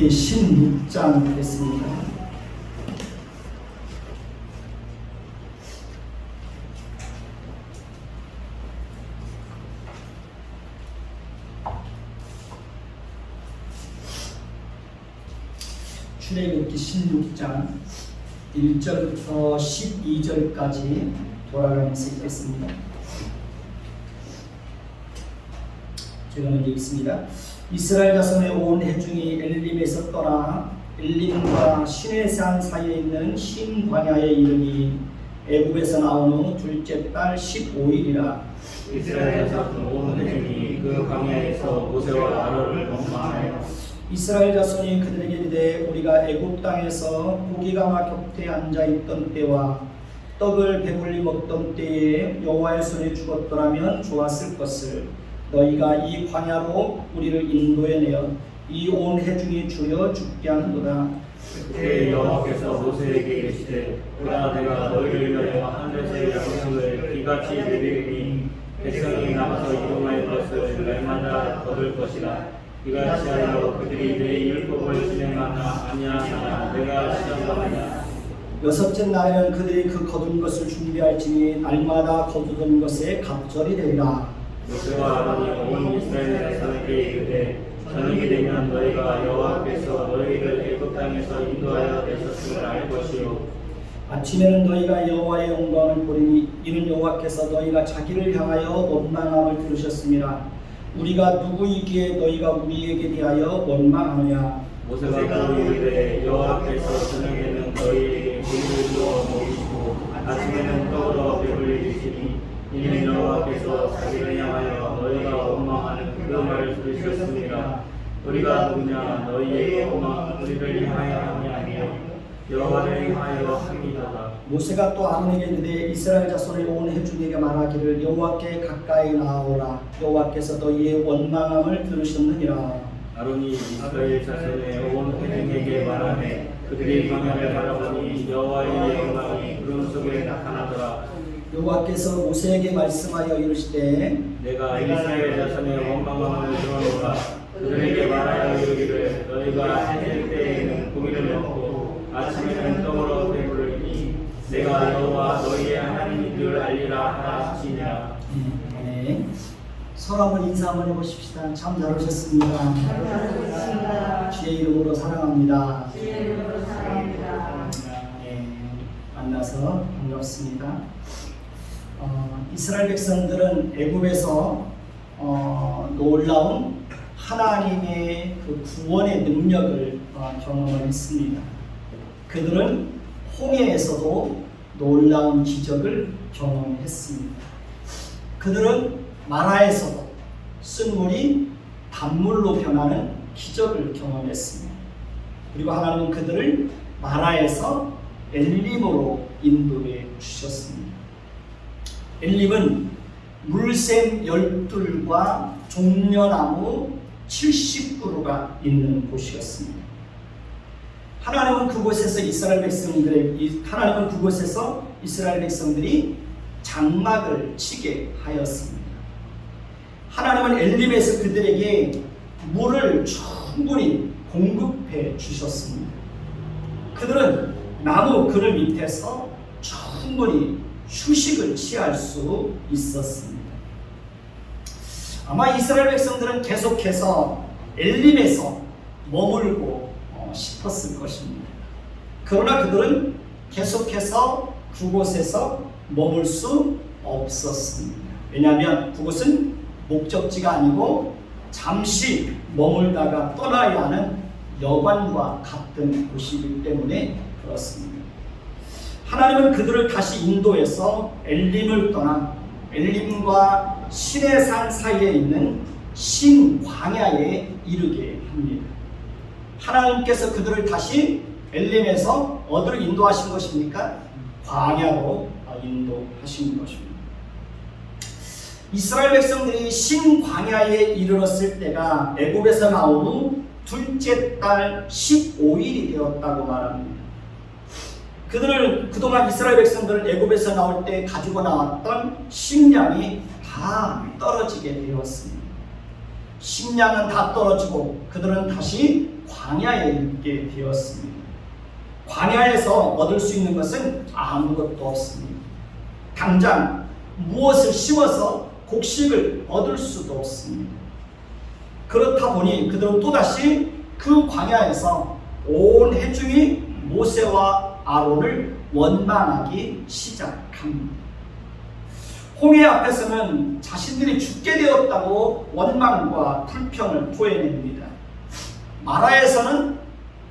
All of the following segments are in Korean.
출애굽기 16장 됐습니다. 출애굽기 16장 1절부터 12절까지 돌아가면서 읽겠습니다. 제가 먼저 읽습니다. 이스라엘 자손의 온 회중이 엘림에서 떠나 엘림과 시내산 사이에 있는 신 광야에 이르니 애굽에서 나온 후 둘째 달 15일이라. 이스라엘 자손 온 회중이 그 광야에서 모세와 아론을 원망하여 이스라엘 자손이 그들에게 이르되 우리가 애굽 땅에서 고기가 곁에 앉아 있던 때와 떡을 배불리 먹던 때에 여호와의 손에 죽었더라면 좋았을 것을 너희가 이 광야로 우리를 인도해내어 이 온 회중이 주여 죽게 하는도다. 그때 여호와께서 모세에게 이르시되 보라 내가 너희를 위하여 하늘에서 양식을 비같이 내리니 백성이 남아서 이동할 것을 날마다 거둘 것이라. 이같이 하여 그들이 내 율법을 진행하나 아니하나 내가 시험하느냐. 여섯째 날에는 그들이 그 거둔 것을 준비할지니 날마다 거두던 것에 갑절이 되리라. 모세와 아론이 온 이스라엘 자손에게 이르되 저녁이 되면 너희가 여호와께서 너희를 애굽 땅에서 인도하여 내셨음을 알 것이요 아침에는 너희가 여호와의 영광을 보리니 이는 여호와께서 너희가 자기를 향하여 원망함을 들으셨음이라. 우리가 누구이기에 너희가 우리에게 대하여 원망하느냐. 모세가 또 이르되 여호와께서 저녁에는 너희에게 고기를 주어 먹이시고 아침에는 떡으로 배불리 주시니 이는 여호와께서 자기를 향하여 너희가 원망하는 그 말을 들으셨습니다. 우리가 누구냐. 너희에게 원망 우리를 향하여 함이 아니요 여호와를 향하여 함이로다. 모세가 또 아론에게 이르되 이스라엘 자손의 온 회중에게 말하기를 여호와께 가까이 나아오라. 여호와께서 너희의 원망함을 들으셨느니라. 아론이 이스라엘 자손의 온 회중에게 말하매 그들이 광야를 바라보니 여호와의 영광이 구름 속에 나타나더라. 여호와께서 모세에게 말씀하여 이르시되 내가 이스라엘 자손의 원망함을 들어노라. 그들에게 말하여 이르기를 너희가 해질 때에는 고기를 먹고 아침에는 떡으로 배부르니 내가 여호와 너희의 하나님인 줄 알리라 하시니라. 네. 서로 한번 인사 한번 해보십시다. 참 잘 오셨습니다. 주의 이름으로 사랑합니다. 네, 만나서 반갑습니다. 이스라엘 백성들은 애굽에서 놀라운 하나님의 그 구원의 능력을 경험을 했습니다. 그들은 홍해에서도 놀라운 기적을 경험했습니다. 그들은 마라에서도 쓴물이 단물로 변하는 기적을 경험했습니다. 그리고 하나님은 그들을 마라에서 엘림으로 인도해 주셨습니다. 엘림은 물샘 12과 종려나무 70그루가 있는 곳이었습니다. 하나님은 그곳에서 이스라엘 백성들이 장막을 치게 하였습니다. 하나님은 엘림에서 그들에게 물을 충분히 공급해 주셨습니다. 그들은 나무 그늘 밑에서 충분히 휴식을 취할 수 있었습니다. 아마 이스라엘 백성들은 계속해서 엘림에서 머물고 싶었을 것입니다. 그러나 그들은 계속해서 그곳에서 머물 수 없었습니다. 왜냐하면 그곳은 목적지가 아니고 잠시 머물다가 떠나야 하는 여관과 같은 곳이기 때문에 그렇습니다. 하나님은 그들을 다시 인도해서 엘림을 떠나 엘림과 시내산 사이에 있는 신광야에 이르게 합니다. 하나님께서 그들을 다시 엘림에서 어디로 인도하신 것입니까? 광야로 인도하신 것입니다. 이스라엘 백성들이 신광야에 이르렀을 때가 애굽에서 나온 후 둘째 달 15일이 되었다고 말합니다. 그동안 이스라엘 백성들은 애굽에서 나올 때 가지고 나왔던 식량이 다 떨어지게 되었습니다. 식량은 다 떨어지고 그들은 다시 광야에 있게 되었습니다. 광야에서 얻을 수 있는 것은 아무것도 없습니다. 당장 무엇을 심어서 곡식을 얻을 수도 없습니다. 그렇다 보니 그들은 또다시 그 광야에서 온 회중이 모세와 아론을 원망하기 시작합니다. 홍해 앞에서는 자신들이 죽게 되었다고 원망과 불평을 토해냅니다. 마라에서는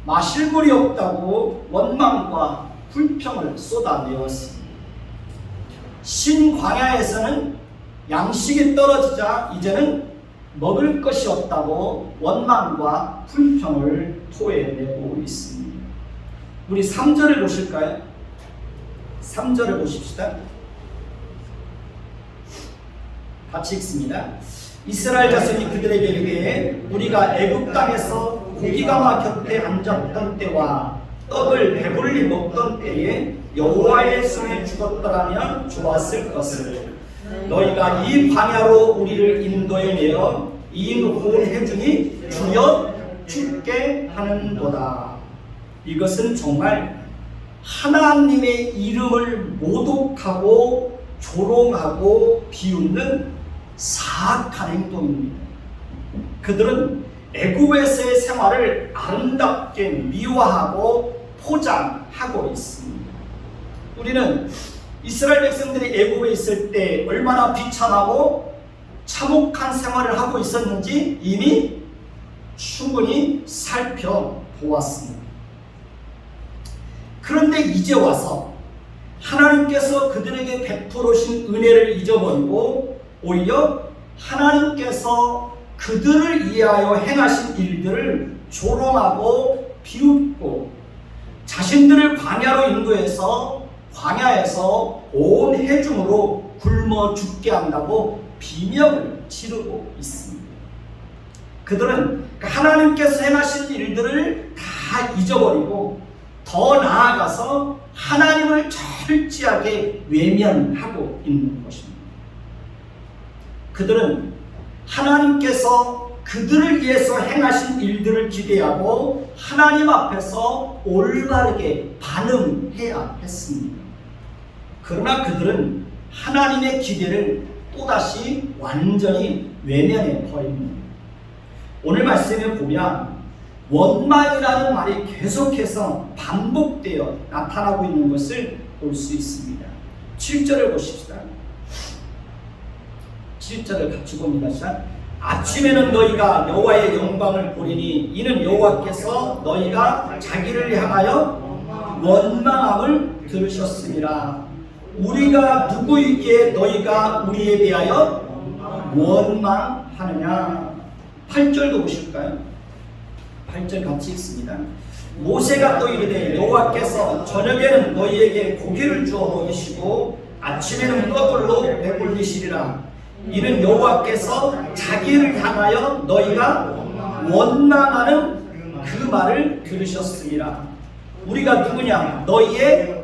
마실 물이 없다고 원망과 불평을 쏟아내었습니다. 신광야에서는 양식이 떨어지자 이제는 먹을 것이 없다고 원망과 불평을 토해내고 있습니다. 우리 3절을 보실까요? 3절을 보십시다. 같이 읽습니다. 이스라엘 자손이 그들에게 이르되 우리가 애굽 땅에서 고기가 곁에 앉았던 때와 떡을 배불리 먹던 때에 여호와의 손에 죽었더라면 좋았을 것을 너희가 이 광야로 우리를 인도해 내어 이 온 회중이 주여 죽게 하는도다. 이것은 정말 하나님의 이름을 모독하고 조롱하고 비웃는 사악한 행동입니다. 그들은 애굽에서의 생활을 아름답게 미화하고 포장하고 있습니다. 우리는 이스라엘 백성들이 애굽에 있을 때 얼마나 비참하고 참혹한 생활을 하고 있었는지 이미 충분히 살펴보았습니다. 그런데 이제 와서 하나님께서 그들에게 베풀으신 은혜를 잊어버리고 오히려 하나님께서 그들을 위하여 행하신 일들을 조롱하고 비웃고 자신들을 광야로 인도해서 광야에서 온 회중으로 굶어 죽게 한다고 비명을 지르고 있습니다. 그들은 하나님께서 행하신 일들을 다 잊어버리고 더 나아가서 하나님을 철저하게 외면하고 있는 것입니다. 그들은 하나님께서 그들을 위해서 행하신 일들을 기대하고 하나님 앞에서 올바르게 반응해야 했습니다. 그러나 그들은 하나님의 기대를 또다시 완전히 외면해 버립니다. 오늘 말씀에 보면 원망이라는 말이 계속해서 반복되어 나타나고 있는 것을 볼 수 있습니다. 7절을 보십시다. 7절을 같이 봅니다. 아침에는 너희가 여호와의 영광을 보리니 이는 여호와께서 너희가 자기를 향하여 원망함을 들으셨습니다. 우리가 누구이기에 너희가 우리에 대하여 원망하느냐. 8절도 보실까요? 8절 같이 읽습니다. 모세가 또 이르되 여호와께서 저녁에는 너희에게 고기를 주어 먹이시고 아침에는 떡으로 배불리시리라. 이는 여호와께서 자기를 향하여 너희가 원망하는 그 말을 들으셨습니다. 우리가 누구냐? 너희의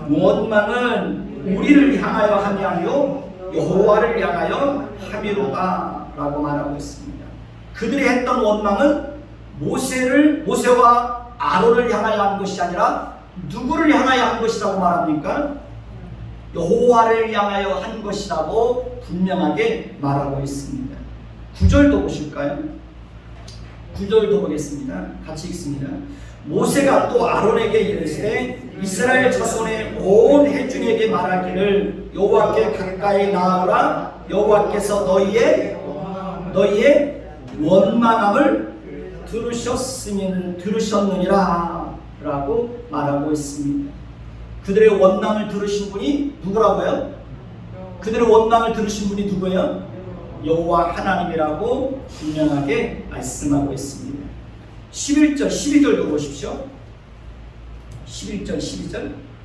원망은 우리를 향하여 함이 아니요 여호와를 향하여 함이로다 라고 말하고 있습니다. 그들이 했던 원망은 모세와 아론을 향하여 한 것이 아니라 누구를 향하여 한 것이라고 말합니까? 여호와를 향하여 한 것이라고 분명하게 말하고 있습니다. 9절도 보실까요? 9절도 보겠습니다. 같이 읽습니다. 모세가 또 아론에게 이르시되 이스라엘 자손의 온 회중에게 말하기를 여호와께 가까이 나아오라. 여호와께서 너희의 원망함을 들으셨느니라 라고 말하고 있습니다. 그들의 원망을 들으신 분이 누구라고요? 그들의 원망을 들으신 분이 누구예요? 여호와 하나님이라고 분명하게 말씀하고 있습니다. 11절, 12절도 보십시오. 11절,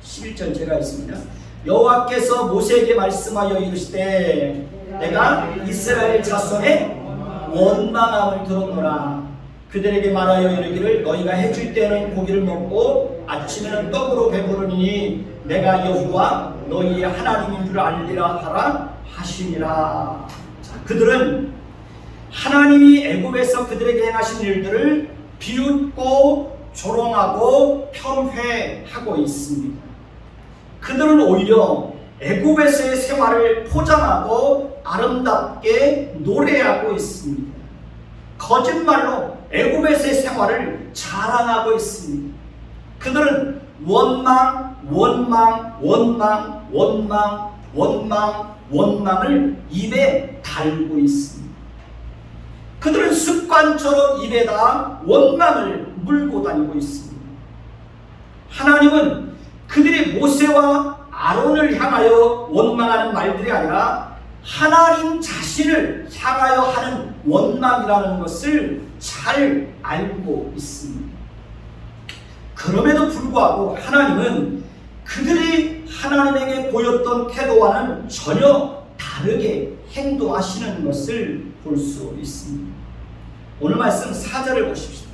11절 제가 있습니다. 여호와께서 모세에게 말씀하여 이르시되 내가 이스라엘 자손의 원망함을 들었노라. 그들에게 말하여 이르기를 너희가 해질 때는 고기를 먹고 아침에는 떡으로 배부르니 내가 여호와 너희의 하나님인 줄 알리라 하라 하시니라. 자, 그들은 하나님이 애굽에서 그들에게 행하신 일들을 비웃고 조롱하고 편회하고 있습니다. 그들은 오히려 애굽에서의 생활을 포장하고 아름답게 노래하고 있습니다. 거짓말로 애굽에서의 생활을 자랑하고 있습니다. 그들은 원망을 입에 달고 있습니다. 그들은 습관처럼 입에다 원망을 물고 다니고 있습니다. 하나님은 그들이 모세와 아론을 향하여 원망하는 말들이 아니라 하나님 자신을 향하여 하는 원망이라는 것을 잘 알고 있습니다. 그럼에도 불구하고 하나님은 그들이 하나님에게 보였던 태도와는 전혀 다르게 행동하시는 것을 볼 수 있습니다. 오늘 말씀 4절을 보십시오.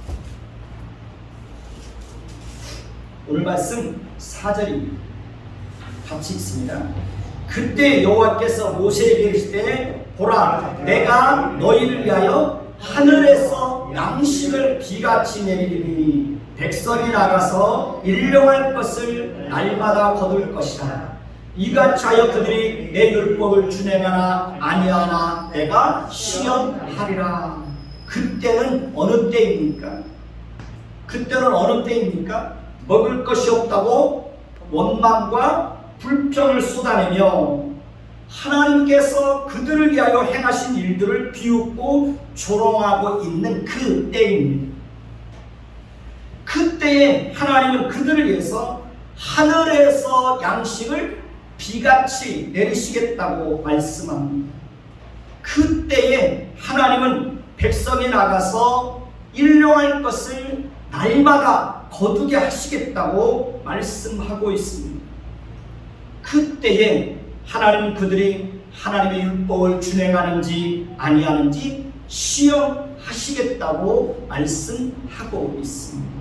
오늘 말씀 4절입니다. 같이 읽습니다. 그때 여호와께서 모세에게 이르시되 보라 내가 너희를 위하여 하늘에서 양식을 비같이 내리리니 백성이 나가서 일용할 것을 날마다 거둘 것이라. 이같이 하여 그들이 내 율법을 준행하나 아니하나 내가 시험하리라. 그때는 어느 때입니까? 그때는 어느 때입니까? 먹을 것이 없다고 원망과 불평을 쏟아내며 하나님께서 그들을 위하여 행하신 일들을 비웃고 조롱하고 있는 그 때입니다. 그때에 하나님은 그들을 위해서 하늘에서 양식을 비같이 내리시겠다고 말씀합니다. 그때에 하나님은 백성이 나가서 일용할 것을 날마다 거두게 하시겠다고 말씀하고 있습니다. 그때에 하나님은 그들이 하나님의 율법을 준행하는지 아니하는지 시험하시겠다고 말씀하고 있습니다.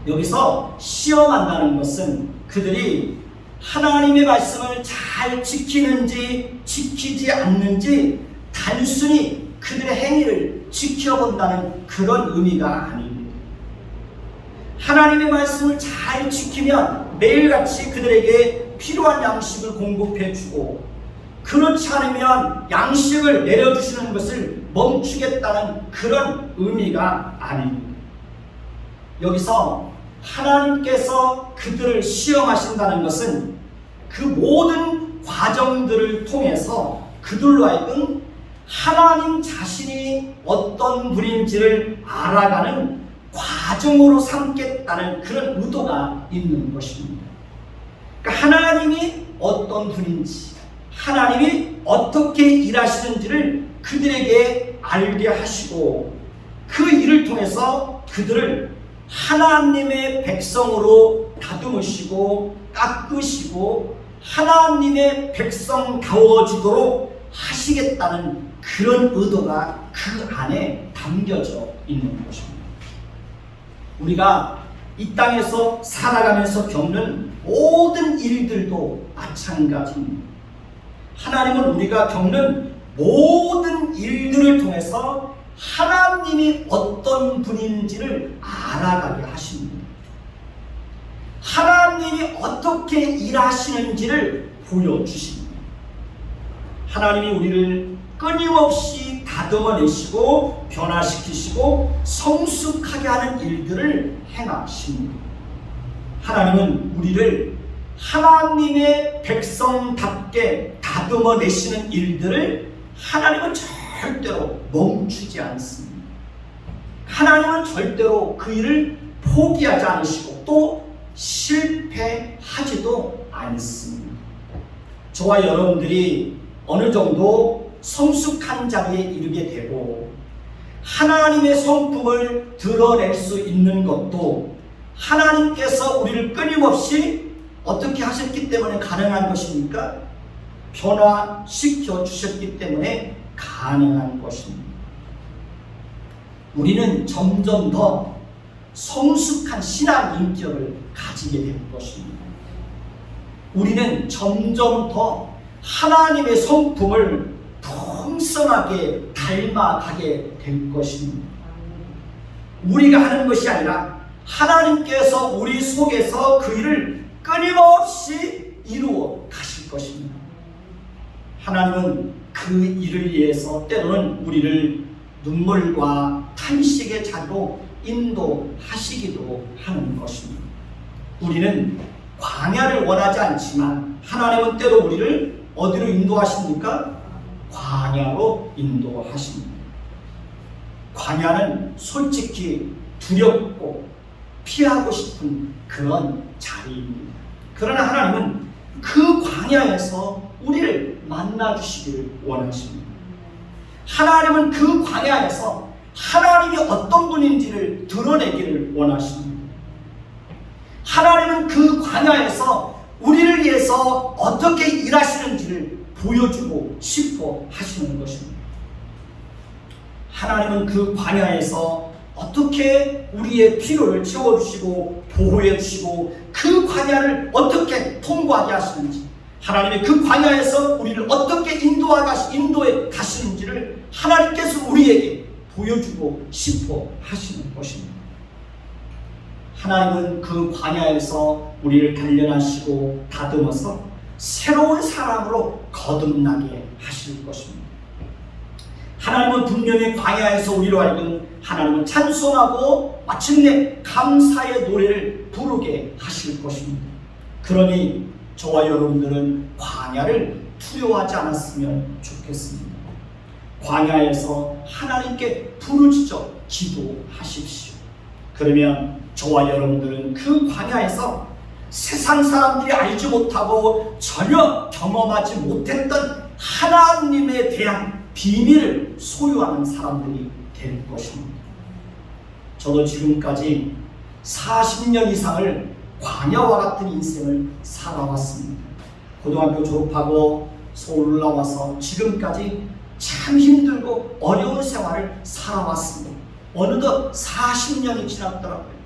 여기서 시험한다는 것은 그들이 하나님의 말씀을 잘 지키는지 지키지 않는지 단순히 그들의 행위를 지켜본다는 그런 의미가 아닙니다. 하나님의 말씀을 잘 지키면 매일같이 그들에게 필요한 양식을 공급해주고 그렇지 않으면 양식을 내려주시는 것을 멈추겠다는 그런 의미가 아닙니다. 여기서 하나님께서 그들을 시험하신다는 것은 그 모든 과정들을 통해서 그들로 하여금 하나님 자신이 어떤 분인지를 알아가는 과정으로 삼겠다는 그런 의도가 있는 것입니다. 그러니까 하나님이 어떤 분인지, 하나님이 어떻게 일하시는지를 그들에게 알게 하시고 그 일을 통해서 그들을 하나님의 백성으로 다듬으시고 깎으시고 하나님의 백성다워지도록 하시겠다는 그런 의도가 그 안에 담겨져 있는 것입니다. 우리가 이 땅에서 살아가면서 겪는 모든 일들도 마찬가지입니다. 하나님은 우리가 겪는 모든 일들을 통해서 하나님이 어떤 분인지를 알아가게 하십니다. 하나님이 어떻게 일하시는지를 보여주십니다. 하나님이 우리를 끊임없이 다듬어내시고 변화시키시고 성숙하게 하는 일들을 행하십니다. 하나님은 우리를 하나님의 백성답게 다듬어내시는 일들을 하나님은 절대로 멈추지 않습니다. 하나님은 절대로 그 일을 포기하지 않으시고 또 실패하지도 않습니다. 저와 여러분들이 어느 정도 성숙한 자리에 이르게 되고 하나님의 성품을 드러낼 수 있는 것도 하나님께서 우리를 끊임없이 어떻게 하셨기 때문에 가능한 것입니까? 변화시켜 주셨기 때문에 가능한 것입니다. 우리는 점점 더 성숙한 신앙 인격을 가지게 될 것입니다. 우리는 점점 더 하나님의 성품을 풍성하게 닮아가게 될 것입니다. 우리가 하는 것이 아니라 하나님께서 우리 속에서 그 일을 끊임없이 이루어 가실 것입니다. 하나님은 그 일을 위해서 때로는 우리를 눈물과 탄식의 자리로 인도하시기도 하는 것입니다. 우리는 광야를 원하지 않지만 하나님은 때로 우리를 어디로 인도하십니까? 광야로 인도하십니다. 광야는 솔직히 두렵고 피하고 싶은 그런 자리입니다. 그러나 하나님은 그 광야에서 우리를 만나주시기를 원하십니다. 하나님은 그 광야에서 하나님이 어떤 분인지를 드러내기를 원하십니다. 하나님은 그 광야에서 우리를 위해서 어떻게 일하시는지를 보여주고 싶어 하시는 것입니다. 하나님은 그 광야에서 어떻게 우리의 필요를 채워주시고 보호해주시고 그 광야를 어떻게 통과하게 하시는지, 하나님의 그 광야에서 우리를 어떻게 인도해 가시는지를 하나님께서 우리에게 보여주고 싶어 하시는 것입니다. 하나님은 그 광야에서 우리를 단련하시고 다듬어서 새로운 사람으로 거듭나게 하실 것입니다. 하나님은 분명히 광야에서 우리로 하여금 하나님을 찬송하고 마침내 감사의 노래를 부르게 하실 것입니다. 그러니 저와 여러분들은 광야를 두려워하지 않았으면 좋겠습니다. 광야에서 하나님께 부르짖어 기도하십시오. 그러면 저와 여러분들은 그 광야에서 세상 사람들이 알지 못하고 전혀 경험하지 못했던 하나님에 대한 비밀을 소유하는 사람들이 될 것입니다. 저도 지금까지 40년 이상을 광야와 같은 인생을 살아왔습니다. 고등학교 졸업하고 서울 올라와서 지금까지 참 힘들고 어려운 생활을 살아왔습니다. 어느덧 40년이 지났더라고요.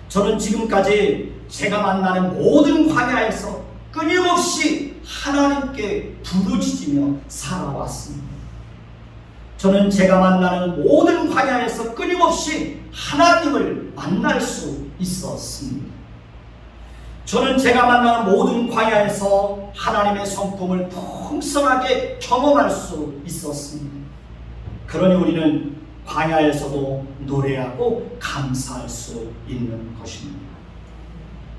저는 지금까지 제가 만나는 모든 광야에서 끊임없이 하나님께 부르짖으며 살아왔습니다. 저는 제가 만나는 모든 광야에서 끊임없이 하나님을 만날 수 있었습니다. 저는 제가 만나는 모든 광야에서 하나님의 성품을 풍성하게 경험할 수 있었습니다. 그러니 우리는 광야에서도 노래하고 감사할 수 있는 것입니다.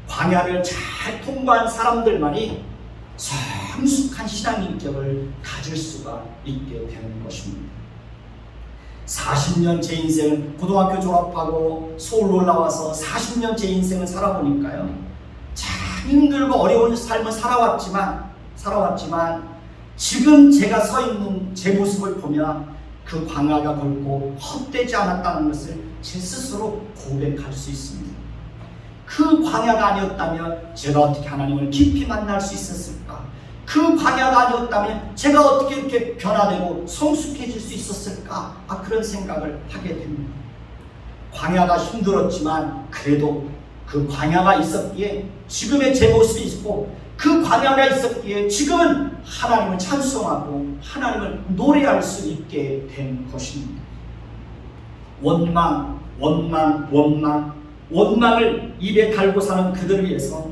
광야를 잘 통과한 사람들만이 성숙한 신앙 인격을 가질 수가 있게 되는 것입니다. 40년 제 인생을 고등학교 졸업하고 서울 올라와서 40년 제 인생을 살아보니까요, 참 힘들고 어려운 삶을 살아왔지만 지금 제가 서 있는 제 모습을 보면 그 광야가 결코 헛되지 않았다는 것을 제 스스로 고백할 수 있습니다. 그 광야가 아니었다면 제가 어떻게 하나님을 깊이 만날 수 있었을까? 그 광야가 아니었다면 제가 어떻게 이렇게 변화되고 성숙해질 수 있었을까? 그런 생각을 하게 됩니다. 광야가 힘들었지만 그래도 그 광야가 있었기에 지금의 제 모습이 있고, 그 광야가 있었기에 지금은 하나님을 찬송하고 하나님을 노래할 수 있게 된 것입니다. 원망을 입에 달고 사는 그들을 위해서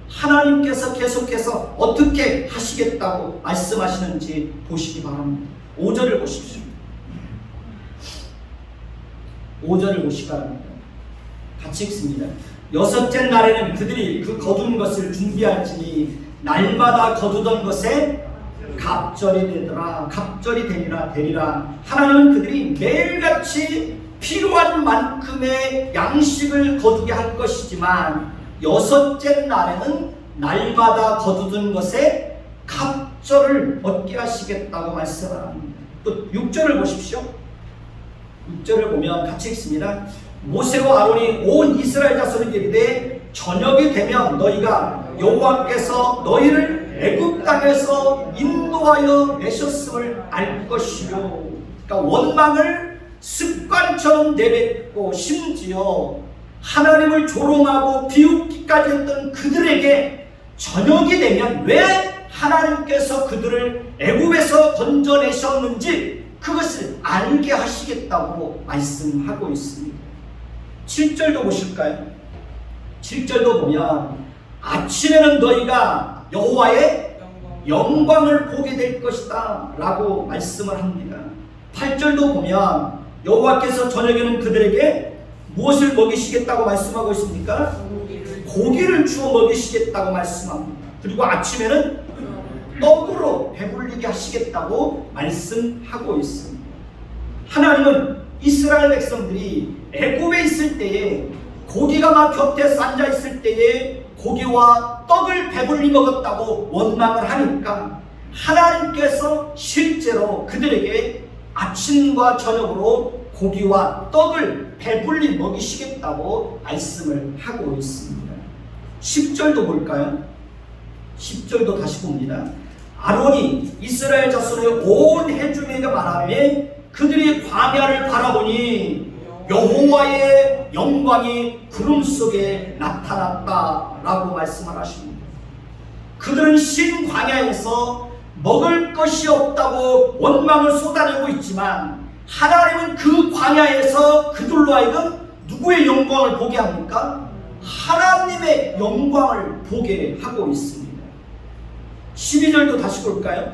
하나님께서 계속해서 어떻게 하시겠다고 말씀하시는지 보시기 바랍니다. 5절을 보십시오. 5절을 보시기 바랍니다. 같이 읽습니다. 여섯째 날에는 그들이 그 거둔 것을 준비할지니 날마다 거두던 것에 갑절이 되리라. 하나님은 그들이 매일같이 필요한 만큼의 양식을 거두게 할 것이지만 여섯째 날에는 날마다 거두던 것에 갑절을 얻게 하시겠다고 말씀합니다. 또 6절을 보십시오. 6절을 보면 같이 읽습니다. 모세와 아론이 온 이스라엘 자손에게 이르되 저녁이 되면 너희가 여호와께서 너희를 애굽 땅에서 인도하여 내셨음을 알 것이요. 그러니까 원망을 습관처럼 내뱉고 심지어 하나님을 조롱하고 비웃기까지 했던 그들에게 저녁이 되면 왜 하나님께서 그들을 애굽에서 건져내셨는지 그것을 알게 하시겠다고 말씀하고 있습니다. 7절도 보실까요? 7절도 보면 아침에는 너희가 여호와의 영광을 보게 될 것이다 라고 말씀을 합니다. 8절도 보면 여호와께서 저녁에는 그들에게 무엇을 먹이시겠다고 말씀하고 있습니까? 고기를 주어 먹이시겠다고 말씀합니다. 그리고 아침에는 떡으로 배불리게 하시겠다고 말씀하고 있습니다. 하나님은 이스라엘 백성들이 애굽에 있을 때에 고기가 막 곁에 앉아 있을 때에 고기와 떡을 배불리 먹었다고 원망을 하니까 하나님께서 실제로 그들에게 아침과 저녁으로 고기와 떡을 배불리 먹이시겠다고 말씀을 하고 있습니다. 10절도 볼까요? 10절도 다시 봅니다. 아론이 이스라엘 자손의 온 회중에게 말하며 그들이 광야를 바라보니 여호와의 영광이 구름 속에 나타났다라고 말씀을 하십니다. 그들은 신 광야에서 먹을 것이 없다고 원망을 쏟아내고 있지만 하나님은 그 광야에서 그들로 하여금 누구의 영광을 보게 합니까? 하나님의 영광을 보게 하고 있습니다. 12절도 다시 볼까요?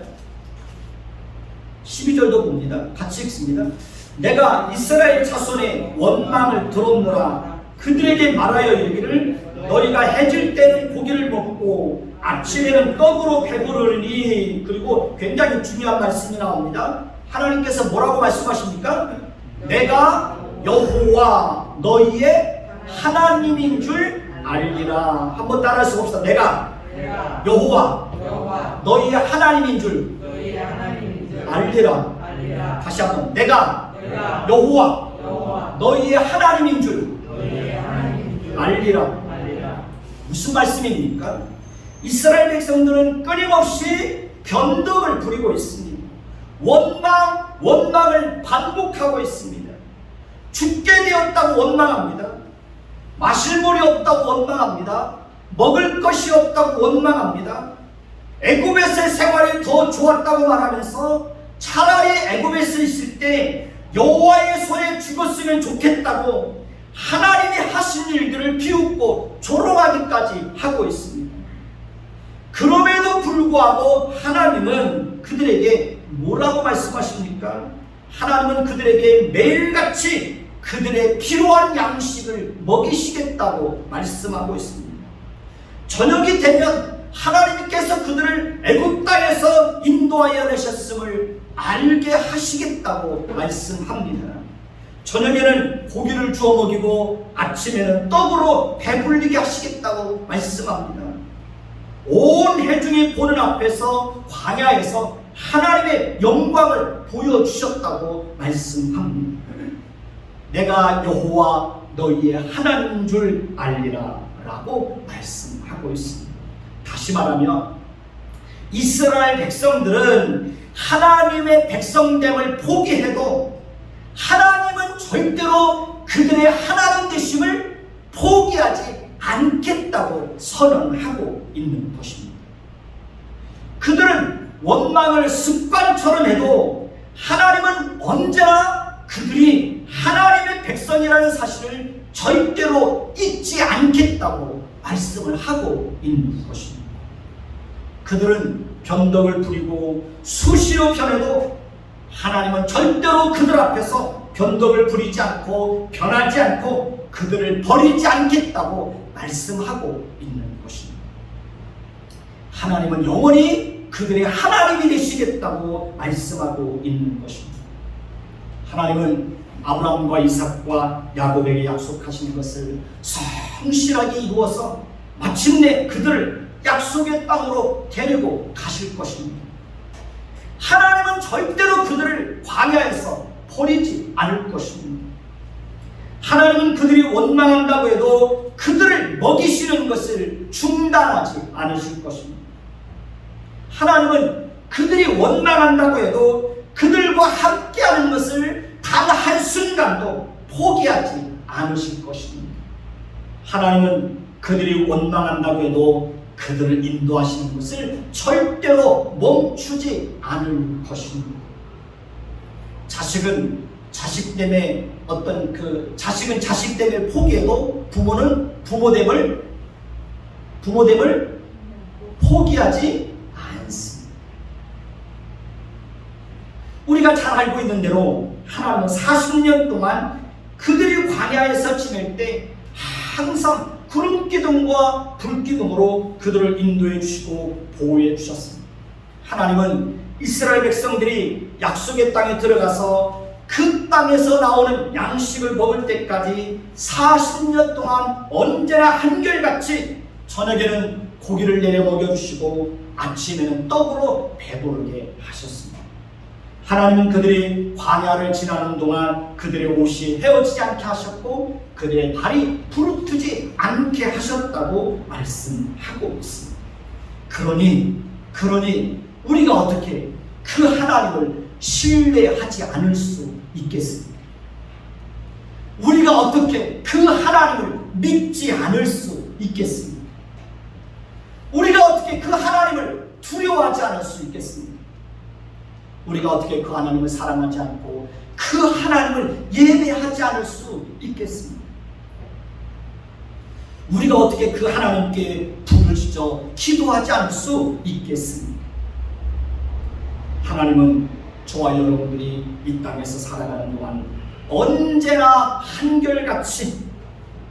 12절도 봅니다. 같이 읽습니다. 내가 이스라엘 자손의 원망을 들었노라. 그들에게 말하여 이르기를 너희가 해질 때는 고기를 먹고 아침에는 떡으로 배부르니. 그리고 굉장히 중요한 말씀이 나옵니다. 하나님께서 뭐라고 말씀하십니까? 내가 여호와 너희의 하나님인 줄 알리라. 한번 따라해서 봅시다. 내가 여호와 너희의 하나님인 줄 알리라. 다시 한번 내가 여호와 너희의 하나님인 줄 알리라. 무슨 말씀입니까? 이스라엘 백성들은 끊임없이 변덕을 부리고 있습니다. 원망을 반복하고 있습니다. 죽게 되었다고 원망합니다. 마실 물이 없다고 원망합니다. 먹을 것이 없다고 원망합니다. 애굽에서의 생활이 더 좋았다고 말하면서 차라리 애굽에서 있을 때 여호와의 손에 죽었으면 좋겠다고 하나님이 하신 일들을 비웃고 조롱하기까지 하고 있습니다. 그럼에도 불구하고 하나님은 그들에게 뭐라고 말씀하십니까? 하나님은 그들에게 매일같이 그들의 필요한 양식을 먹이시겠다고 말씀하고 있습니다. 저녁이 되면 하나님께서 그들을 애굽 땅에서 인도하여 내셨음을 알게 하시겠다고 말씀합니다. 저녁에는 고기를 주어 먹이고 아침에는 떡으로 배불리게 하시겠다고 말씀합니다. 온 회중이 보는 앞에서 광야에서 하나님의 영광을 보여주셨다고 말씀합니다. 내가 여호와 너희의 하나님인 줄 알리라 라고 말씀하고 있습니다. 다시 말하면 이스라엘 백성들은 하나님의 백성됨을 포기해도 하나님은 절대로 그들의 하나님 되심을 포기하지 않겠다고 선언하고 있는 것입니다. 그들은 원망을 습관처럼 해도 하나님은 언제나 그들이 하나님의 백성이라는 사실을 절대로 잊지 않겠다고 말씀을 하고 있는 것입니다. 그들은 변덕을 부리고 수시로 변해도 하나님은 절대로 그들 앞에서 변덕을 부리지 않고 변하지 않고 그들을 버리지 않겠다고 말씀하고 있는 것입니다. 하나님은 영원히 그들의 하나님이 되시겠다고 말씀하고 있는 것입니다. 하나님은 아브라함과 이삭과 야곱에게 약속하신 것을 성실하게 이루어서 마침내 그들을 약속의 땅으로 데리고 가실 것입니다. 하나님은 절대로 그들을 광야에서 버리지 않을 것입니다. 하나님은 그들이 원망한다고 해도 그들을 먹이시는 것을 중단하지 않으실 것입니다. 하나님은 그들이 원망한다고 해도 그들과 함께하는 것을 단 한순간도 포기하지 않으실 것입니다. 하나님은 그들이 원망한다고 해도 그들을 인도하시는 것을 절대로 멈추지 않을 것입니다. 자식은 자식 때문에 자식은 자식 때문에 포기해도 부모는 부모됨을 포기하지 않습니다. 우리가 잘 알고 있는 대로 하나님은 40년 동안 그들이 광야에서 지낼 때 항상 구름기둥과 불기둥으로 그들을 인도해 주시고 보호해 주셨습니다. 하나님은 이스라엘 백성들이 약속의 땅에 들어가서 그 땅에서 나오는 양식을 먹을 때까지 40년 동안 언제나 한결같이 저녁에는 고기를 내려 먹여주시고 아침에는 떡으로 배부르게 하셨습니다. 하나님은 그들이 광야를 지나는 동안 그들의 옷이 헤어지지 않게 하셨고 그들의 발이 부르트지 않게 하셨다고 말씀하고 있습니다. 그러니 우리가 어떻게 그 하나님을 신뢰하지 않을 수 있겠습니까? 우리가 어떻게 그 하나님을 믿지 않을 수 있겠습니까? 우리가 어떻게 그 하나님을 두려워하지 않을 수 있겠습니까? 우리가 어떻게 그 하나님을 사랑하지 않고 그 하나님을 예배하지 않을 수 있겠습니까? 우리가 어떻게 그 하나님께 부르짖어 기도하지 않을 수 있겠습니까? 하나님은 저와 여러분들이 이 땅에서 살아가는 동안 언제나 한결같이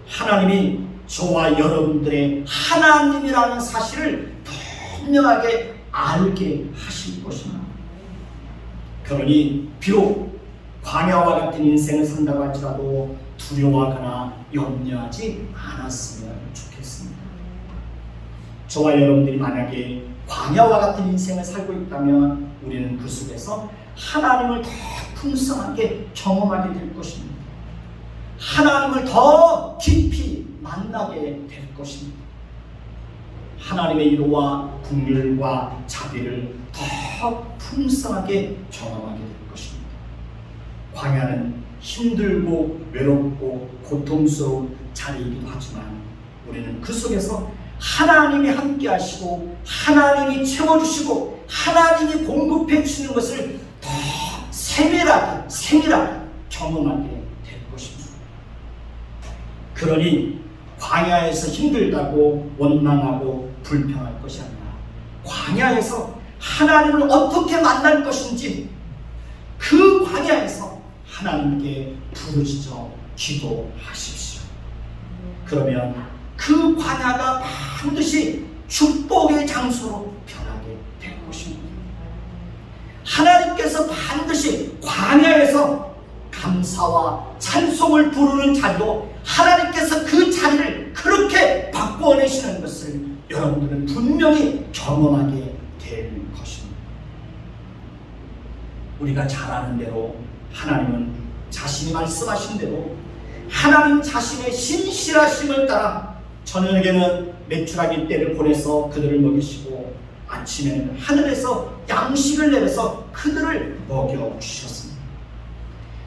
하나님이 저와 여러분들의 하나님이라는 사실을 분명하게 알게 하실 것입니다. 그러니 비록 광야와 같은 인생을 산다고 할지라도 두려워하거나 염려하지 않았으면 좋겠습니다. 저와 여러분들이 만약에 광야와 같은 인생을 살고 있다면 우리는 그 속에서 하나님을 더 풍성하게 경험하게 될 것입니다. 하나님을 더 깊이 만나게 될 것입니다. 하나님의 위로와 긍휼과 자비를 더 풍성하게 경험하게 될 것입니다. 광야는 힘들고 외롭고 고통스러운 자리이기도 하지만 우리는 그 속에서 하나님이 함께 하시고 하나님이 채워주시고 하나님이 공급해 주시는 것을 더 세밀하게 경험하게 될 것입니다. 그러니 광야에서 힘들다고 원망하고 불평할 것이 아니라 광야에서 하나님을 어떻게 만날 것인지 그 광야에서 하나님께 부르짖어 기도하십시오. 그러면 그 광야가 반드시 축복의 장소로 변하게 될 것입니다. 하나님께서 반드시 광야에서 감사와 찬송을 부르는 자리로 하나님께서 그 자리를 그렇게 바꿔내시는 것을 여러분들은 분명히 경험하게 될 것입니다. 우리가 잘 아는 대로 하나님은 자신이 말씀하신 대로 하나님 자신의 신실하심을 따라 저녁에는 메추라기 떼를 보내서 그들을 먹이시고 아침에는 하늘에서 양식을 내려서 그들을 먹여주셨습니다.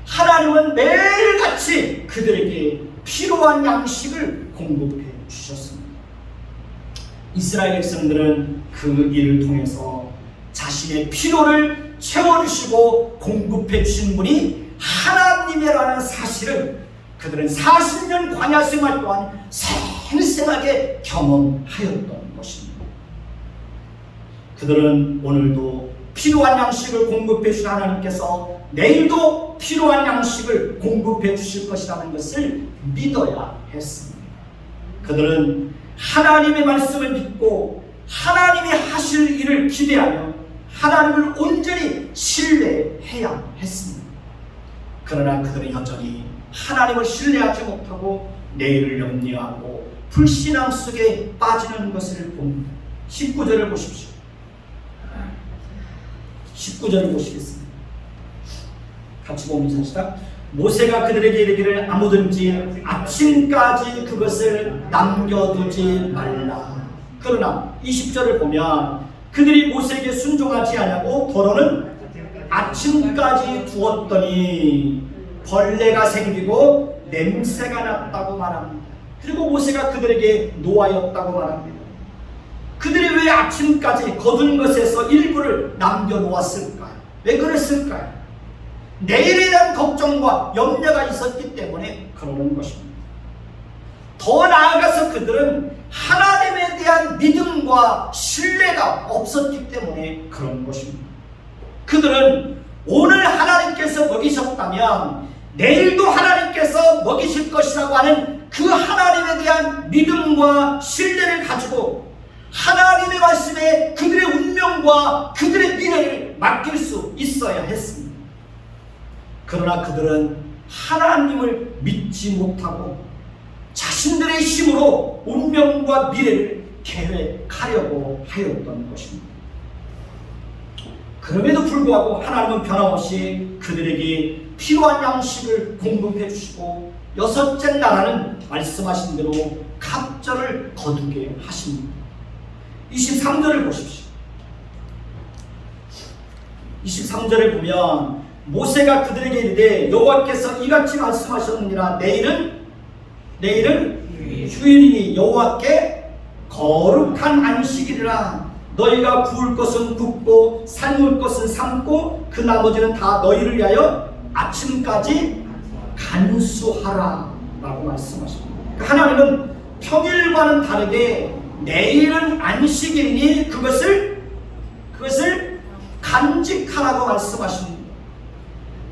하나님은 매일같이 그들에게 필요한 양식을 공급해 주셨습니다. 이스라엘 백성들은 그 일을 통해서 자신의 필요를 채워주시고 공급해 주신 분이 하나님이라는 사실을 그들은 40년 광야 생활 동안 생생하게 경험하였던 것입니다. 그들은 오늘도 필요한 양식을 공급해 주신 하나님께서 내일도 필요한 양식을 공급해 주실 것이라는 것을 믿어야 했습니다. 그들은 하나님의 말씀을 믿고 하나님이 하실 일을 기대하며 하나님을 온전히 신뢰해야 했습니다. 그러나 그들은 여전히 하나님을 신뢰하지 못하고 내일을 염려하고 불신앙 속에 빠지는 것을 봅니다. 19절을 보십시오. 19절을 보시겠습니다. 같이 보면서 시작. 모세가 그들에게 이르기를 아무든지 아침까지 그것을 남겨두지 말라. 그러나 20절을 보면 그들이 모세에게 순종하지 않고 더러는 아침까지 두었더니 벌레가 생기고 냄새가 났다고 말합니다. 그리고 모세가 그들에게 노하였다고 말합니다. 그들이 왜 아침까지 거둔 것에서 일부를 남겨놓았을까요? 왜 그랬을까요? 내일에 대한 걱정과 염려가 있었기 때문에 그러는 것입니다. 더 나아가서 그들은 하나님에 대한 믿음과 신뢰가 없었기 때문에 그런 것입니다. 그들은 오늘 하나님께서 먹이셨다면 내일도 하나님께서 먹이실 것이라고 하는 그 하나님에 대한 믿음과 신뢰를 가지고 하나님의 말씀에 그들의 운명과 그들의 미래를 맡길 수 있어야 했습니다. 그러나 그들은 하나님을 믿지 못하고 자신들의 힘으로 운명과 미래를 계획하려고 하였던 것입니다. 그럼에도 불구하고 하나님은 변함없이 그들에게 필요한 양식을 공급해 주시고 여섯째 날에는 말씀하신 대로 갑절을 거두게 하십니다. 23절을 보십시오. 23절을 보면 모세가 그들에게 이르되 여호와께서 이같이 말씀하셨느니라 내일은 휴일이니 여호와께 거룩한 안식일이라 너희가 구울 것은 굽고 삶을 것은 삶고 그 나머지는 다 너희를 위하여 아침까지 간수하라 라고 말씀하십니다. 하나님은 평일과는 다르게 내일은 안식일이니 그것을 간직하라고 말씀하십니다.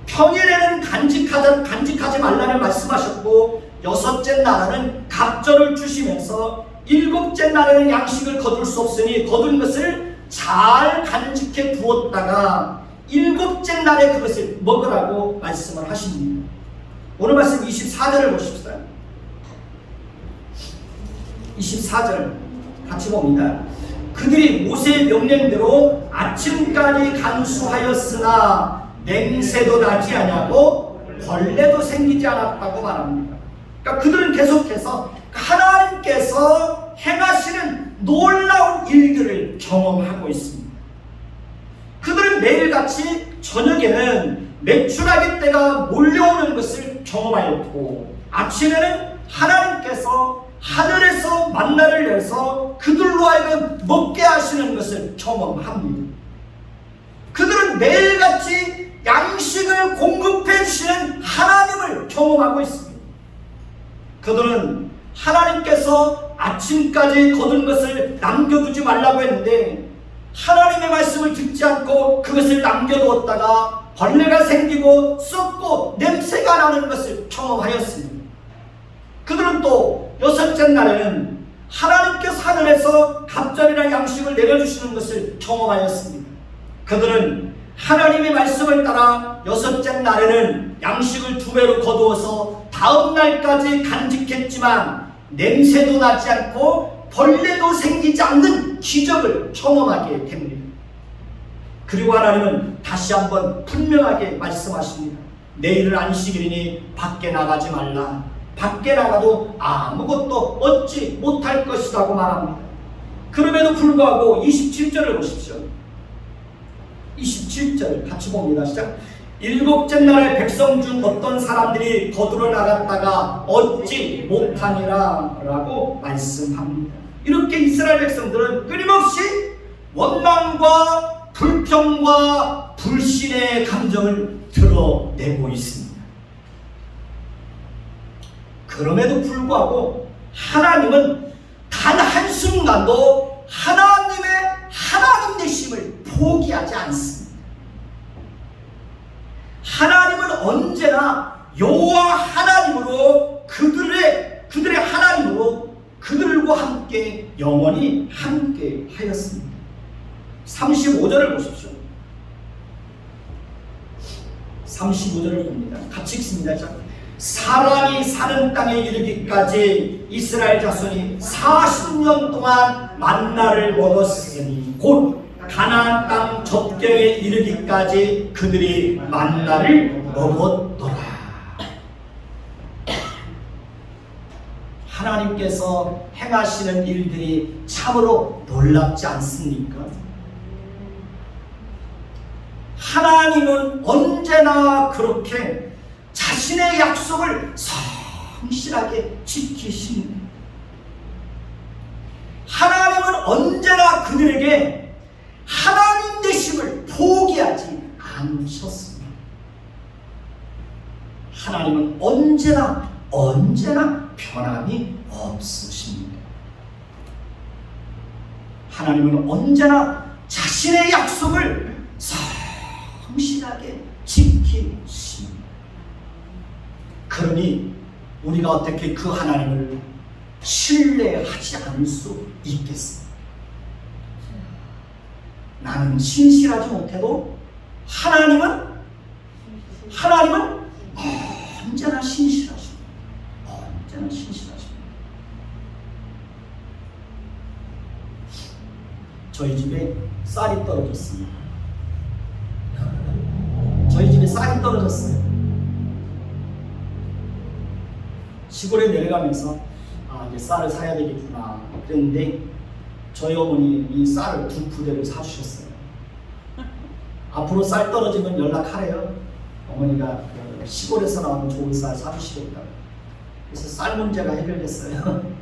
평일에는 간직하지 말라는 말씀하셨고 여섯째 날에는 갑절을 주시면서 일곱째 날에는 양식을 거둘 수 없으니 거둔 것을 잘 간직해 두었다가 일곱째 날에 그것을 먹으라고 말씀을 하십니다. 오늘 말씀 24절을 보십시다. 24절 같이 봅니다. 그들이 모세의 명령대로 아침까지 간수하였으나 냄새도 나지 않냐고 벌레도 생기지 않았다고 말합니다. 그러니까 그들은 계속해서 하나님께서 행하시는 놀라운 일들을 경험하고 있습니다. 그들은 매일같이 저녁에는 메추라기 때가 몰려오는 것을 경험하였고 아침에는 하나님께서 하늘에서 만나를 내서 그들로 하여금 먹게 하시는 것을 경험합니다. 그들은 매일같이 양식을 공급해 주시는 하나님을 경험하고 있습니다. 그들은 하나님께서 아침까지 거둔 것을 남겨두지 말라고 했는데 하나님의 말씀을 듣지 않고 그것을 남겨두었다가 벌레가 생기고 썩고 냄새가 나는 것을 경험하였습니다. 그들은 또 여섯째 날에는 하나님께서 하늘에서 갑절이나 양식을 내려주시는 것을 경험하였습니다. 그들은 하나님의 말씀을 따라 여섯째 날에는 양식을 2배로 거두어서 다음 날까지 간직했지만 냄새도 나지 않고 벌레도 생기지 않는 기적을 경험하게 됩니다. 그리고 하나님은 다시 한번 분명하게 말씀하십니다. 내일은 안식일이니 밖에 나가지 말라. 밖에 나가도 아무것도 얻지 못할 것이라고 말합니다. 그럼에도 불구하고 27절을 보십시오. 27절 같이 봅니다. 시작. 일곱째 날에 백성 중 어떤 사람들이 거두러 나갔다가 얻지 못하니라 라고 말씀합니다. 이렇게 이스라엘 백성들은 끊임없이 원망과 불평과 불신의 감정을 드러내고 있습니다. 그럼에도 불구하고 하나님은 단 한순간도 하나님 되심을 포기하지 않습니다. 하나님은 언제나 여호와 하나님으로 그들의 하나님으로 그들과 함께 영원히 함께 하였습니다. 35절을 보십시오. 35절을 봅니다. 같이 읽습니다. 사람이 사는 땅에 이르기까지 이스라엘 자손이 40년 동안 만나를 먹었으니 곧 가나안 땅 접경에 이르기까지 그들이 만나를 먹었더라. 하나님께서 행하시는 일들이 참으로 놀랍지 않습니까? 하나님은 언제나 그렇게 자신의 약속을 성실하게 지키십니다. 하나님은 언제나 그들에게 하나님 되심을 포기하지 않으셨습니다. 하나님은 언제나 변함이 없으십니다. 하나님은 언제나 자신의 약속을 성실하게 지키십니다. 그러니 우리가 어떻게 그 하나님을 신뢰하지 않을 수 있겠습니까? 나는 신실하지 못해도 하나님은 언제나 신실하십니다. 언제나 신실하십니다. 저희 집에 쌀이 떨어졌습니다. 저희 집에 쌀이 떨어졌어요. 시골에 내려가면서 이제 쌀을 사야 되겠구나 그랬는데 저희 어머니 이 쌀을 2푸대를 사주셨어요. 앞으로 쌀 떨어지면 연락하래요. 어머니가 그 시골에서 나오는 좋은 쌀 사주시겠다고. 그래서 쌀 문제가 해결됐어요.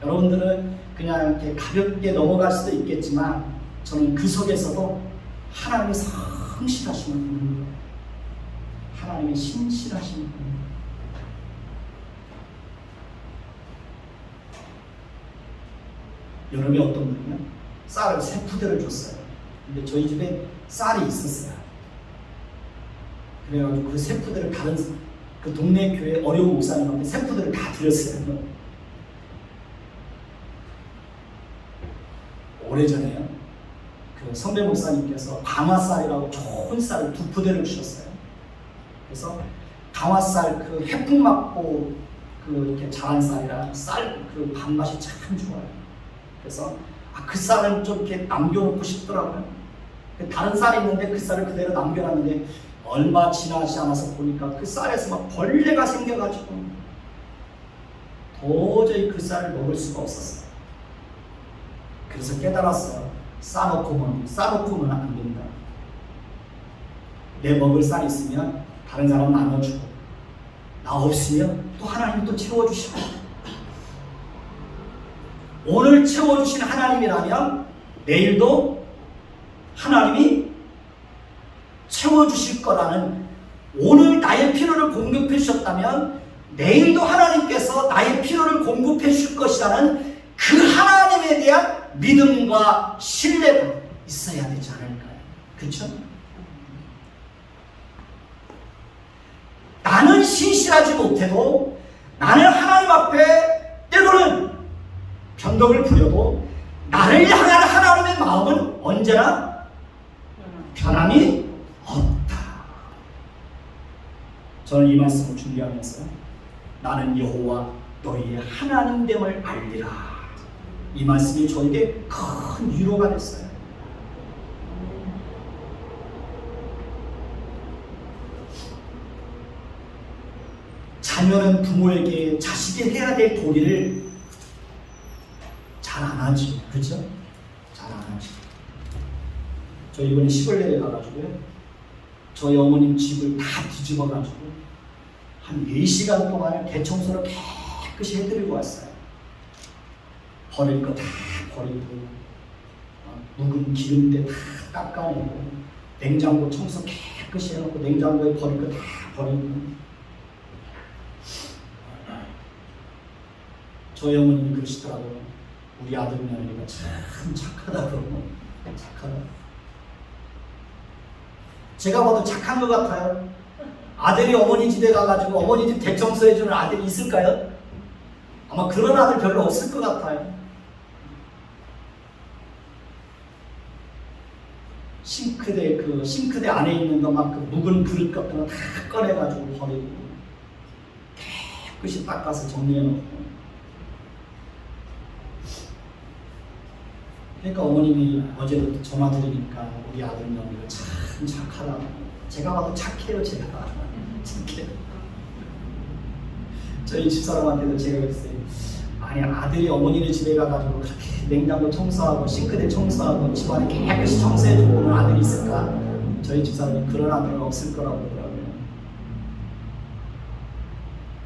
여러분들은 그냥 이렇게 가볍게 넘어갈 수도 있겠지만 저는 그 속에서도 하나님의 성실하시는 분입니다. 하나님의 신실하신 분입니다. 여름에 어떤 분이요? 쌀을 3푸대를 줬어요. 근데 저희 집에 쌀이 있었어요. 그래가지고 그 3푸대를 다른 그 동네 교회 어려운 목사님한테 3푸대를 다 드렸어요. 오래전에요. 그 선배 목사님께서 강화쌀이라고 좋은 쌀을 2푸대를 주셨어요. 그래서 강화쌀 그 해풍 맞고 그 이렇게 자란 쌀이라 쌀 그 밥맛이 참 좋아요. 그래서 그 쌀은 좀 이렇게 남겨놓고 싶더라고요. 다른 쌀이 있는데 그 쌀을 그대로 남겨놨는데 얼마 지나지 않아서 보니까 그 쌀에서 막 벌레가 생겨가지고 도저히 그 쌀을 먹을 수가 없었어요. 그래서 깨달았어요. 싸놓고는 안 된다. 내 먹을 쌀 있으면 다른 사람 나눠주고 나 없으면 또 하나님이 또 채워주시고 오늘 채워주신 하나님이라면 내일도 하나님이 채워주실 거라는, 오늘 나의 필요를 공급해 주셨다면 내일도 하나님께서 나의 필요를 공급해 주실 것이라는 그 하나님에 대한 믿음과 신뢰가 있어야 되지 않을까요? 그렇죠? 나는 신실하지 못해도 나는 하나님 앞에 때로는 변덕을 부려도 나를 향한 하나님의 마음은 언제나 변함이 없다. 저는 이 말씀을 준비하면서 나는 여호와 너희의 하나님됨을 알리라, 이 말씀이 저에게 큰 위로가 됐어요. 자녀는 부모에게 자식이 해야 될 도리를 잘 안 하지, 그렇죠? 잘 안 하지. 저 이번에 시골 내려가가지고요, 저희 어머님 집을 다 뒤집어가지고 한 4시간 동안 대청소를 깨끗이 해드리고 왔어요. 버릴 거 다 버리고, 묵은 기름때 다 닦아내고, 냉장고 청소 깨끗이 해놓고 냉장고에 버릴 거 다 버리고. 저희 어머님이 그러시더라고요. 우리 아들 며느리가 참 착하다고. 착하다. 제가 봐도 착한 것 같아요. 아들이 어머니 집에 가가지고 어머니 집 대청소해주는 아들이 있을까요? 아마 그런 아들 별로 없을 것 같아요. 싱크대 안에 있는 거 막 그 묵은 그릇 같은 거 다 꺼내가지고 버리고, 깨끗이 닦아서 정리해놓고. 그러니까 어머님이 어제도 전화 드리니까 우리 아들 며느리가 참 착하다. 제가 봐도 착해요. 제가 착해요. 저희 집사람한테도 제가 그랬어요. 아니, 아들이 어머니네 집에 가가지고 그렇게 냉장고 청소하고 싱크대 청소하고 집안에 깨끗이 청소해주고 오는 아들이 있을까? 저희 집사람이 그런 아들은 없을 거라고 그러더라고요.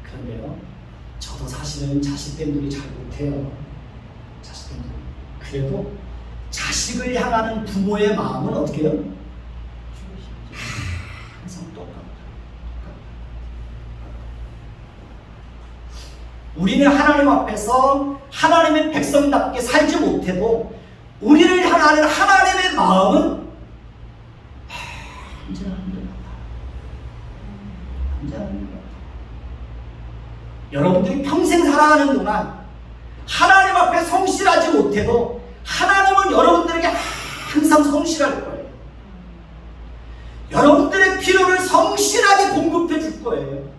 그런데요, 저도 사실은 자식들이 잘 못해요. 자식들이. 그래도 자식을 향하는 부모의 마음은 어떻게 해요? 항상 똑같아요. 우리는 하나님 앞에서 하나님의 백성답게 살지 못해도 우리를 향하는 하나님의 마음은 언제나 한결같아. 언제나 한결같아. 여러분들이 평생 살아가는 동안 하나님 앞에 성실하지 못해도 하나님은 여러분들에게 항상 성실할 거예요. 여러분들의 필요를 성실하게 공급해 줄 거예요.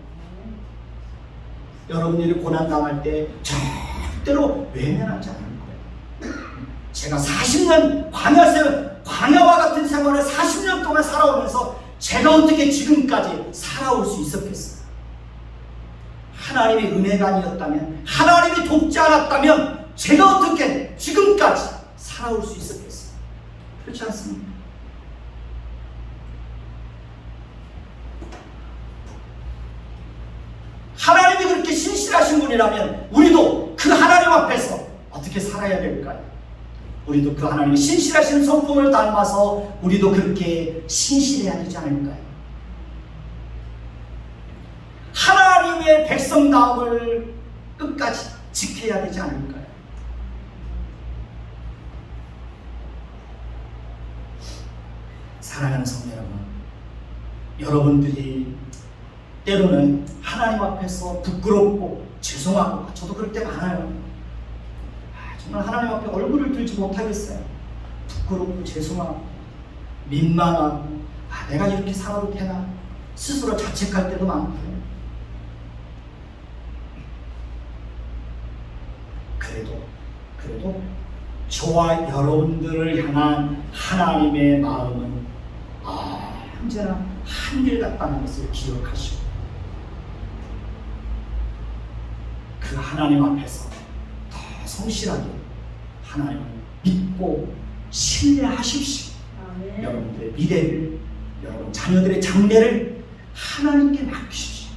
여러분들이 고난당할 때 절대로 외면하지 않을 거예요. 제가 40년 광야와 같은 생활을 40년 동안 살아오면서 제가 어떻게 지금까지 살아올 수 있었겠어요? 하나님의 은혜가 아니었다면, 하나님이 돕지 않았다면 제가 어떻게 지금까지 살아올 수 있었겠어요? 그렇지 않습니까? 하나님이 그렇게 신실하신 분이라면 우리도 그 하나님 앞에서 어떻게 살아야 될까요? 우리도 그 하나님의 신실하신 성품을 닮아서 우리도 그렇게 신실해야 되지 않을까요? 하나님의 백성다움을 끝까지 지켜야 되지 않을까요? 사랑하는 성도 여러분, 여러분들이 때로는 하나님 앞에서 부끄럽고 죄송하고, 저도 그럴 때 많아요. 정말 하나님 앞에 얼굴을 들지 못하겠어요. 부끄럽고 죄송하고 민망하고, 내가 이렇게 살아도 되나 스스로 자책할 때도 많고요. 그래도 저와 여러분들을 향한 하나님의 마음은 언제나 한결같다는 것을 기억하시고, 그 하나님 앞에서 더 성실하게 하나님을 믿고 신뢰하십시오. 아멘. 여러분들의 미래를, 여러분 자녀들의 장래를 하나님께 맡기십시오.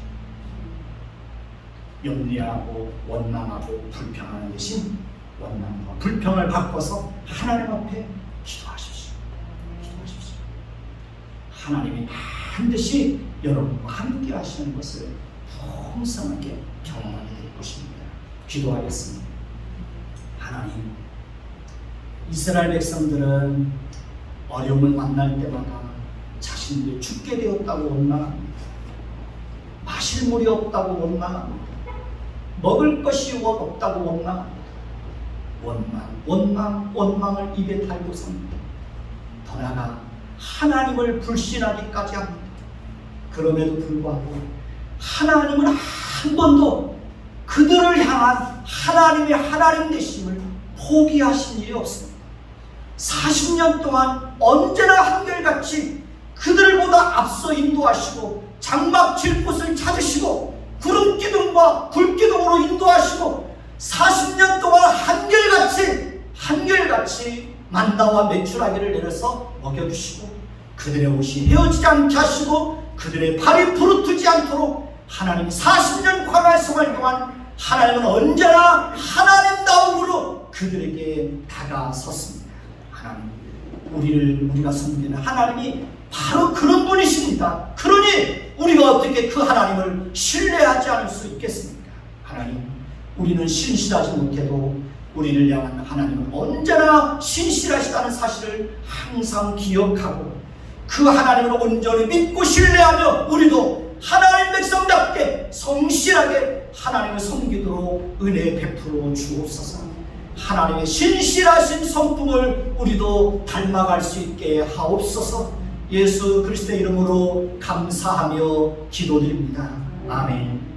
염려하고 원망하고 불평하는 대신 원망과 불평을 바꿔서 하나님 앞에 기도하십시오. 기도하십시오. 하나님이 반드시 여러분과 함께 하시는 것을 풍성하게 경험하게 될 것입니다. 기도하겠습니다. 하나님, 이스라엘 백성들은 어려움을 만날 때마다 자신들이 죽게 되었다고 원망합니다. 마실 물이 없다고 원망합니다. 먹을 것이 없다고 원망합니다. 원망을 입에 달고 삽니다. 더 나아가 하나님을 불신하기까지 합니다. 그럼에도 불구하고 하나님은 한 번도 그들을 향한 하나님의 하나님 되심을 포기하신 일이 없습니다. 40년 동안 언제나 한결같이 그들보다 앞서 인도하시고, 장막 칠 곳을 찾으시고, 구름 기둥과 불 기둥으로 인도하시고, 40년 동안 한결같이 만나와 메추라기를 내려서 먹여주시고, 그들의 옷이 헤어지지 않게 하시고, 그들의 발이 부르트지 않도록 하나님이 40년 광야 생활 동안 하나님은 언제나 하나님다움으로 그들에게 다가섰습니다. 하나님, 우리가 섬기는 하나님이 바로 그런 분이십니다. 그러니 우리가 어떻게 그 하나님을 신뢰하지 않을 수 있겠습니까? 하나님, 우리는 신실하지 못해도 우리를 향한 하나님은 언제나 신실하시다는 사실을 항상 기억하고, 그 하나님을 온전히 믿고 신뢰하며 우리도 하나님 백성답게 성실하게 하나님을 섬기도록 은혜 베풀어 주옵소서. 하나님의 신실하신 성품을 우리도 닮아갈 수 있게 하옵소서. 예수 그리스도의 이름으로 감사하며 기도드립니다. 아멘.